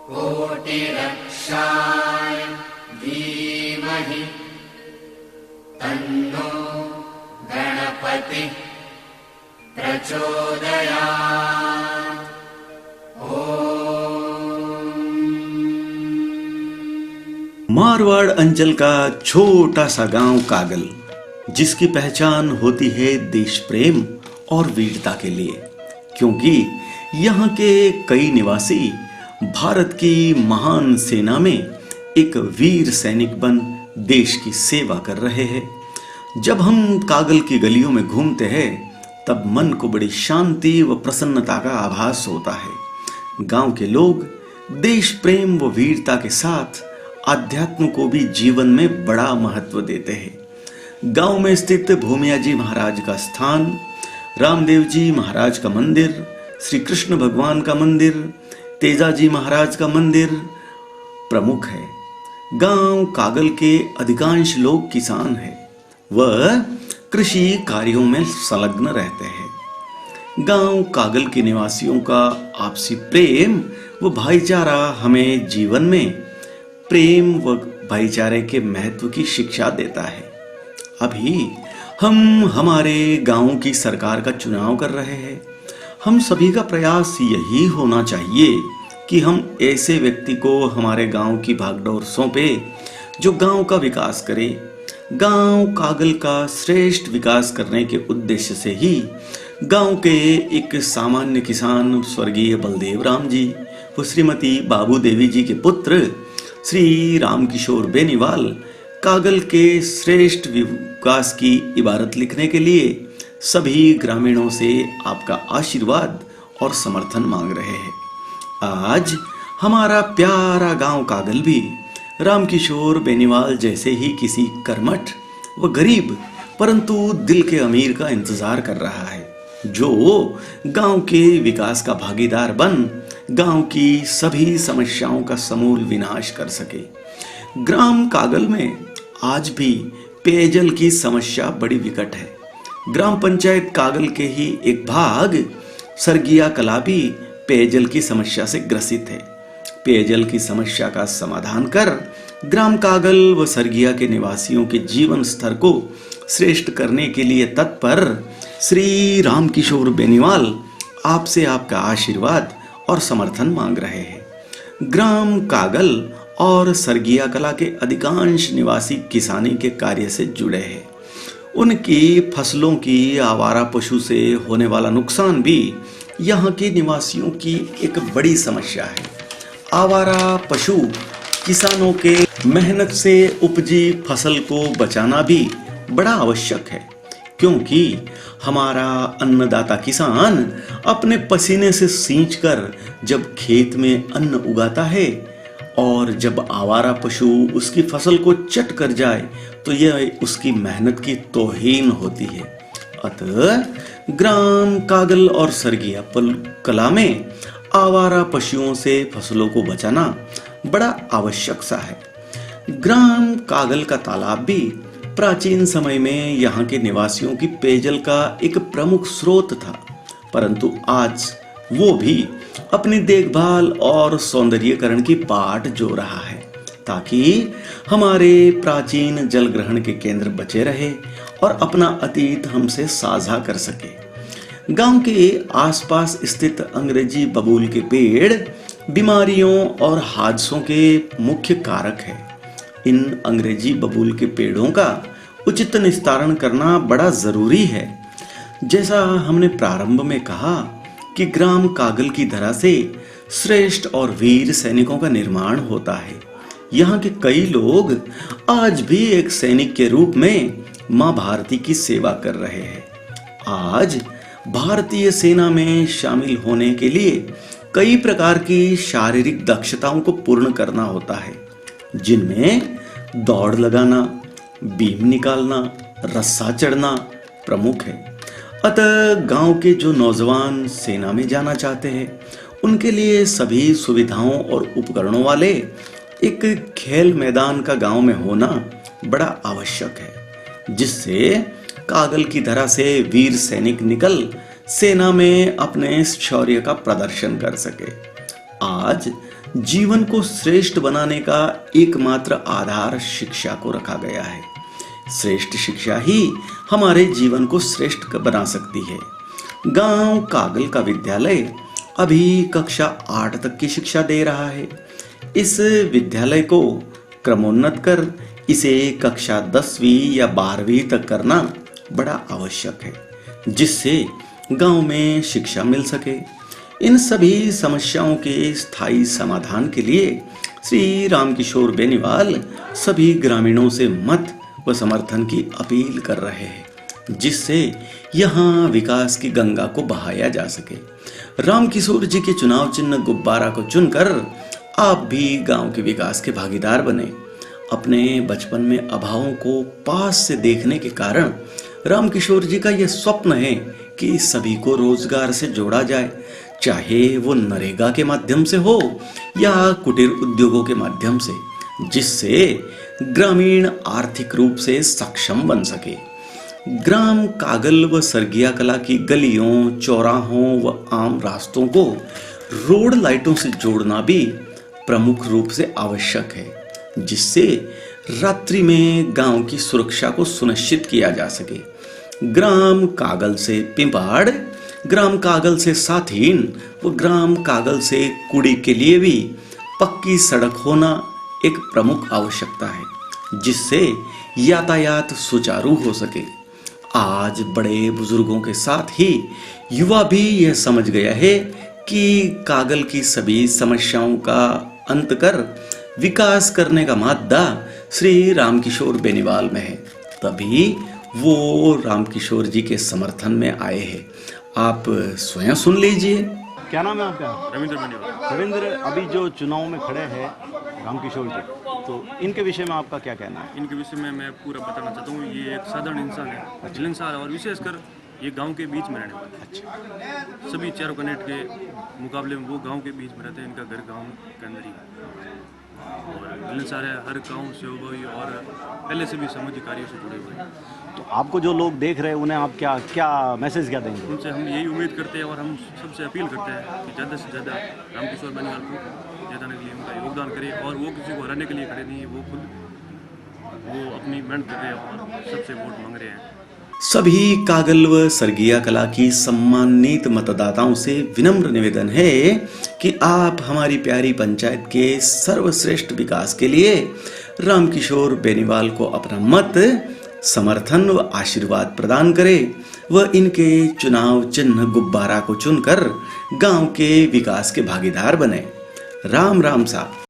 कोटिरक्षाय धीमहि तन्नो गणपतिः प्रचोदयात्। मारवाड़ अंचल का छोटा सा गांव कागल, जिसकी पहचान होती है देश प्रेम और वीरता के लिए, क्योंकि यहाँ के कई निवासी भारत की महान सेना में एक वीर सैनिक बन देश की सेवा कर रहे हैं। जब हम कागल की गलियों में घूमते हैं तब मन को बड़ी शांति व प्रसन्नता का आभास होता है। गांव के लोग देश प्रेम व वीरता के साथ आध्यात्म को भी जीवन में बड़ा महत्व देते हैं। गांव में स्थित भूमिया जी महाराज का स्थान, रामदेव जी महाराज का मंदिर, श्री कृष्ण भगवान का मंदिर, तेजा जी महाराज का मंदिर प्रमुख है। गांव कागल के अधिकांश लोग किसान हैं, वह कृषि कार्यों में संलग्न रहते हैं। गांव कागल के निवासियों का आपसी प्रेम व भाईचारा हमें जीवन में प्रेम व भाईचारे के महत्व की शिक्षा देता है। अभी हम हमारे गांव की सरकार का चुनाव कर रहे हैं। हम सभी का प्रयास यही होना चाहिए कि हम ऐसे व्यक्ति को हमारे गांव की भागदौड़ सौंपे जो गांव का विकास करे। गांव कागल का श्रेष्ठ विकास करने के उद्देश्य से ही गांव के एक सामान्य किसान स्वर्गीय बलदेव राम जी व श्रीमती बाबू देवी जी के पुत्र श्री रामकिशोर बेनीवाल कागल के श्रेष्ठ विकास की इबारत लिखने के लिए सभी ग्रामीणों से आपका आशीर्वाद और समर्थन मांग रहे हैं। आज हमारा प्यारा गांव कागल भी रामकिशोर बेनीवाल जैसे ही किसी कर्मठ व गरीब परंतु दिल के अमीर का इंतजार कर रहा है, जो गांव के विकास का भागीदार बन गांव की सभी समस्याओं का समूल विनाश कर सके। ग्राम कागल में आज भी पेयजल की समस्या बड़ी विकट है। ग्राम पंचायत कागल के ही एक भाग सरगिया कला भी पेयजल की समस्या से ग्रसित है। पेयजल की समस्या का समाधान कर ग्राम कागल व सरगिया के निवासियों के जीवन स्तर को श्रेष्ठ करने के लिए तत्पर श्री रामकिशोर बेनीवाल आपसे आपका आशीर्वाद और समर्थन मांग रहे हैं। ग्राम कागल और सरगिया कला के अधिकांश निवासी किसानी के कार्य से जुड़े हैं। उनकी फसलों की आवारा पशु से होने वाला नुकसान भी यहाँ के निवासियों की एक बड़ी समस्या है। आवारा पशु किसानों के मेहनत से उपजी फसल को बचाना भी बड़ा आवश्यक है, क्योंकि हमारा अन्नदाता किसान अपने पसीने से सींचकर जब खेत में अन्न उगाता है और जब आवारा पशु उसकी फसल को चट कर जाए तो यह उसकी मेहनत की तौहीन होती है। अतः ग्राम कागल और सरगिया कला में आवारा पशुओं से फसलों को बचाना बड़ा आवश्यक सा है। ग्राम कागल का तालाब भी प्राचीन समय में यहाँ के निवासियों की पेयजल का एक प्रमुख स्रोत था, परंतु आज वो भी अपनी देखभाल और सौंदर्यीकरण की बाट जो रहा है, ताकि हमारे प्राचीन जल ग्रहण के केंद्र बचे रहे और अपना अतीत हमसे साझा कर सके। गांव के आसपास स्थित अंग्रेजी बबूल के पेड़ बीमारियों और हादसों के मुख्य कारक है। इन अंग्रेजी बबूल के पेड़ों का उचित निस्तारण करना बड़ा जरूरी है। जैसा हमने प्रारंभ में कहा कि ग्राम कागल की धरा से श्रेष्ठ और वीर सैनिकों का निर्माण होता है। यहाँ के कई लोग आज भी एक सैनिक के रूप में माँ भारती की सेवा कर रहे हैं। आज भारतीय सेना में शामिल होने के लिए कई प्रकार की शारीरिक दक्षताओं को पूर्ण करना होता है, जिनमें दौड़ लगाना, बीम निकालना, रस्सा चढ़ना प्रमुख है। अतः गांव के जो नौजवान सेना में जाना चाहते हैं, उनके लिए सभी सुविधाओं और उपकरणों वाले एक खेल मैदान का गांव में होना बड़ा आवश्यक है, जिससे कागल की धरा से वीर सैनिक निकल सेना में अपने शौर्य का प्रदर्शन कर सके। आज जीवन को श्रेष्ठ बनाने का एकमात्र आधार शिक्षा को रखा गया है। श्रेष्ठ शिक्षा ही हमारे जीवन को श्रेष्ठ बना सकती है। गांव कागल का विद्यालय अभी कक्षा 8 तक की शिक्षा दे रहा है। इस विद्यालय को क्रमोन्नत कर इसे कक्षा 10वीं या 12वीं तक करना बड़ा आवश्यक है, जिससे गांव में शिक्षा मिल सके। इन सभी समस्याओं के स्थायी समाधान के लिए श्री रामकिशोर बेनीवाल सभी ग्रामीणों से मत व समर्थन की अपील कर रहे हैं, जिससे यहाँ विकास की गंगा को बहाया जा सके। रामकिशोर जी के चुनाव चिन्ह गुब्बारा को चुनकर आप भी गांव के विकास के भागीदार बने। अपने बचपन में अभावों को पास से देखने के कारण रामकिशोर जी का यह स्वप्न है कि सभी को रोजगार से जोड़ा जाए, चाहे वो नरेगा के माध्यम से हो या कुटीर उद्योगों के माध्यम से, जिससे ग्रामीण आर्थिक रूप से सक्षम बन सके। ग्राम कागल व सरगिया कला की गलियों, चौराहों व आम रास्तों को रोड लाइटों से जोड़ना भी प्रमुख रूप से आवश्यक है, जिससे रात्रि में गांव की सुरक्षा को सुनिश्चित किया जा सके। ग्राम कागल से पिंपाड़, ग्राम कागल से साथीन व ग्राम कागल से कुड़ी के लिए भी पक्की सड़क होना एक प्रमुख आवश्यकता है, जिससे यातायात सुचारू हो सके। आज बड़े बुजुर्गों के साथ ही युवा भी यह समझ गया है कि कागल की सभी समस्याओं का अंत कर विकास करने का मादा श्री रामकिशोर बेनीवाल में है। तभी वो रामकिशोर जी के समर्थन में आए हैं। आप स्वयं सुन लीजिए। क्या नाम है आपका? रविंद्र बेनीवाल। रविंद्र, अभी जो चुनाव में खड़े हैं रामकिशोर जी, तो इनके विषय में आपका क्या कहना है? इनके विषय में मैं पूरा बताना चाहता हूँ। ये एक साधारण इंसान है, मिलनसार है और विशेषकर ये गांव के बीच में रहने वाला है। अच्छा। सभी चारों कैंडिडेट के मुकाबले में वो गांव के बीच में रहते हैं। इनका घर गांव के अंदर ही है और मिलनसार है, हर गाँव से हुई और पहले से भी सामाजिक कार्यों से जुड़े हुए हैं। तो आपको जो लोग देख रहे हैं उन्हें आप क्या मैसेज क्या देंगे? उनसे हम यही उम्मीद करते हैं और हम सबसे अपील करते हैं कि ज़्यादा से ज़्यादा रामकिशोर बेनीवाल को जिताने के लिए उनका योगदान करें। और वो किसी को हराने के लिए खड़े नहीं है, वो अपनी मेहनत कर रहे हैं और सबसे वोट मांग रहे हैं। सभी कागल व सरगिया कला की सम्मानित मतदाताओं से विनम्र निवेदन है कि आप हमारी प्यारी पंचायत के सर्वश्रेष्ठ विकास के लिए रामकिशोर बेनीवाल को अपना मत, समर्थन व आशीर्वाद प्रदान करें व इनके चुनाव चिन्ह गुब्बारा को चुनकर गांव के विकास के भागीदार बने। राम राम साहब।